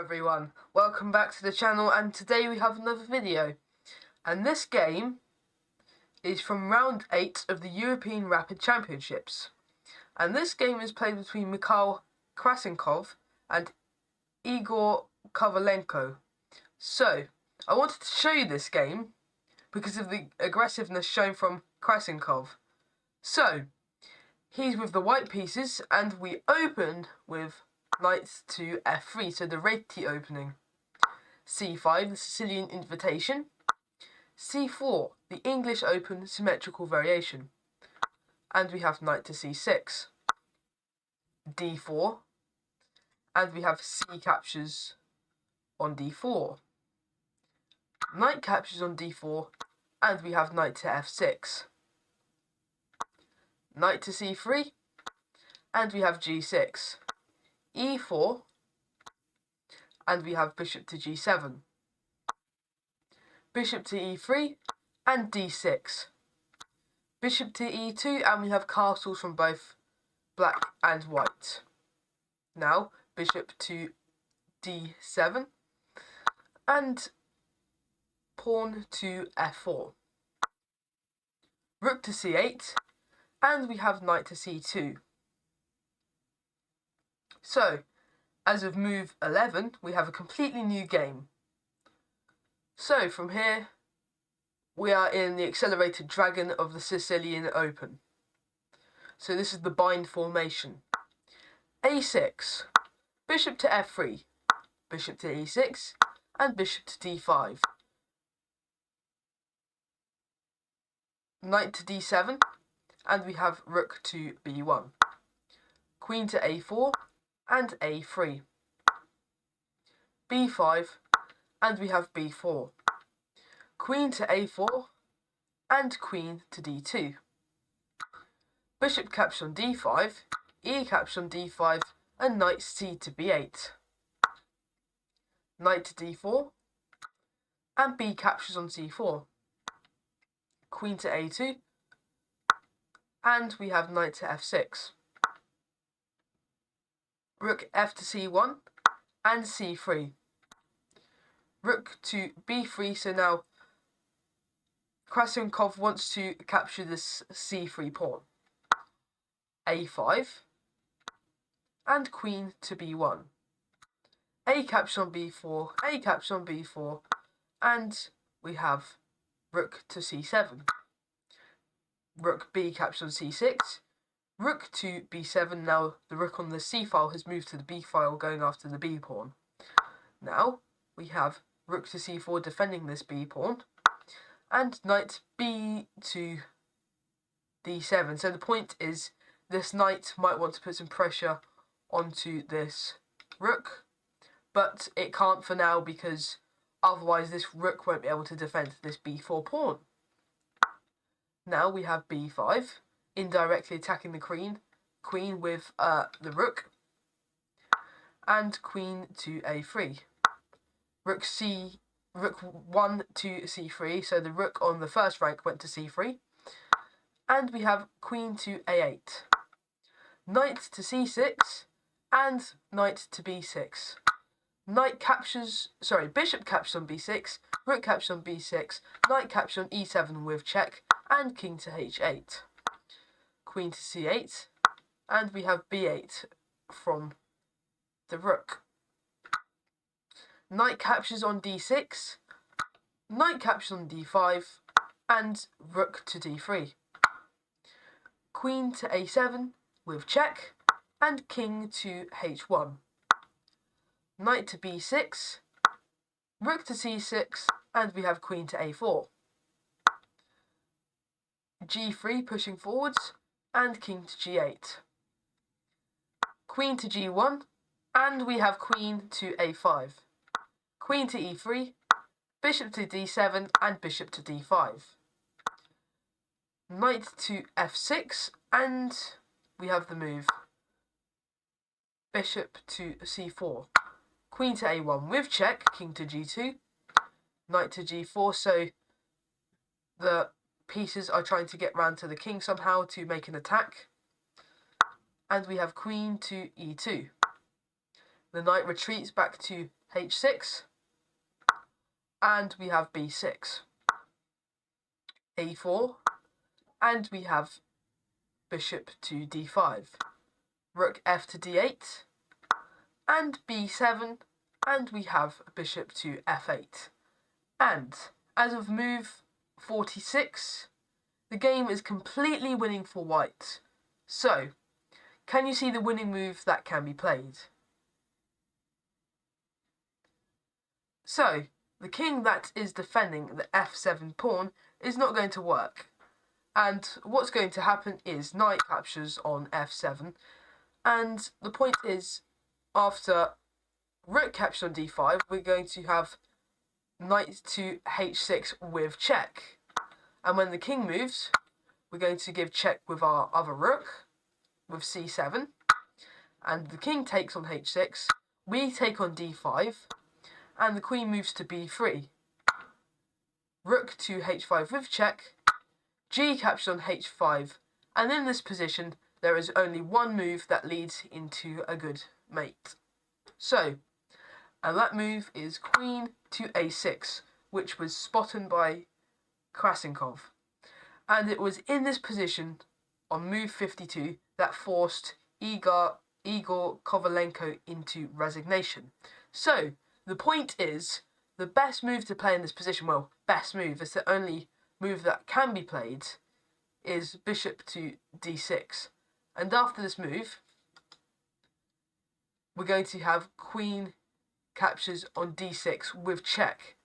everyone, welcome back to the channel, and today we have another video. And this game is from round 8 of the European Rapid Championships. And this game is played between Mikhail Krasenkov and Igor Kovalenko. So, I wanted to show you this game because of the aggressiveness shown from Krasenkov. So, he's with the white pieces, and we opened with knight to f3, so the Reti opening. c5, the Sicilian invitation. c4, the English Open symmetrical variation. And we have knight to c6. d4, and we have c captures on d4. Knight captures on d4, and we have knight to f6. Knight to c3, and we have g6. e4, and we have bishop to g7. Bishop to e3, and d6. Bishop to e2, and we have castles from both black and white. Now, bishop to d7, and pawn to f4. Rook to c8, and we have knight to c2. So, as of move 11, we have a completely new game. So, from here, we are in the accelerated dragon of the Sicilian Open. So this is the bind formation. a6, bishop to f3, bishop to e6, and bishop to d5. Knight to d7, and we have rook to b1. Queen to a4, and a3. b5, and we have b4. Queen to a4, and queen to d2. Bishop captures on d5, e captures on d5, and knight c to b8. Knight to d4, and b captures on c4. Queen to a2, and we have knight to f6. Rook f to c1, and c3. Rook to b3, so now Krasenkov wants to capture this c3 pawn. a5, and queen to b1. A captures on b4, a captures on b4, and we have rook to c7. Rook b captures on c6, rook to b7. Now the rook on the c file has moved to the b file, going after the b pawn. Now we have rook to c4 defending this b pawn, and knight b to d7. So the point is, this knight might want to put some pressure onto this rook, but it can't for now because otherwise this rook won't be able to defend this b4 pawn. Now we have b5, indirectly attacking the queen with the rook, and queen to a3. Rook 1 to c3, so the rook on the first rank went to c3, and we have queen to a8. Knight to c6, and knight to b6. Bishop captures on b6, rook captures on b6, knight captures on e7 with check, and king to h8. Queen to c8, and we have b8 from the rook. Knight captures on d6, knight captures on d5, and rook to d3. Queen to a7 with check, and king to h1. Knight to b6, rook to c6, and we have queen to a4. g3 pushing forwards, and king to g8. Queen to g1, and we have queen to a5. Queen to e3, bishop to d7, and bishop to d5. Knight to f6, and we have the move. Bishop to c4. Queen to a1 with check, king to g2. Knight to g4, so the pieces are trying to get round to the king somehow to make an attack. And we have queen to e2. The knight retreats back to h6, and we have b6, a4, and we have bishop to d5, rook f to d8, and b7, and we have bishop to f8. And as of move 46, the game is completely winning for white. So, can you see the winning move that can be played? So, the king that is defending the f7 pawn is not going to work. And what's going to happen is knight captures on f7. And the point is, after rook captures on d5, we're going to have knight to h6 with check. And when the king moves, we're going to give check with our other rook, with c7. And the king takes on h6, we take on d5, and the queen moves to b3. Rook to h5 with check, g captures on h5, and in this position there is only one move that leads into a good mate. So, and that move is queen to a6, which was spotted by Krasikov. And it was in this position on move 52 that forced Igor Kovalenko into resignation. So, the point is, the best move to play in this position, well, best move, it's the only move that can be played, is bishop to d6. And after this move, we're going to have queen captures on d6 with check.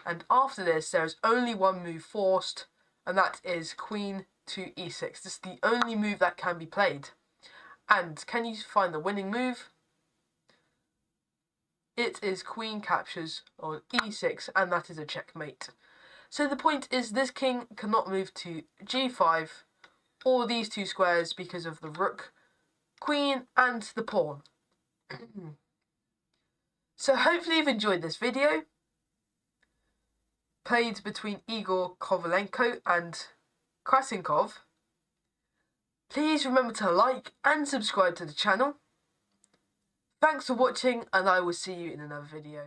And after this, there is only one move forced, and that is queen to e6. This is the only move that can be played. And can you find the winning move? It is queen captures on e6, and that is a checkmate. So the point is, this king cannot move to g5 or these two squares because of the rook, queen, and the pawn. So hopefully you've enjoyed this video, played between Igor Kovalenko and Krasikov. Please remember to like and subscribe to the channel. Thanks for watching, and I will see you in another video.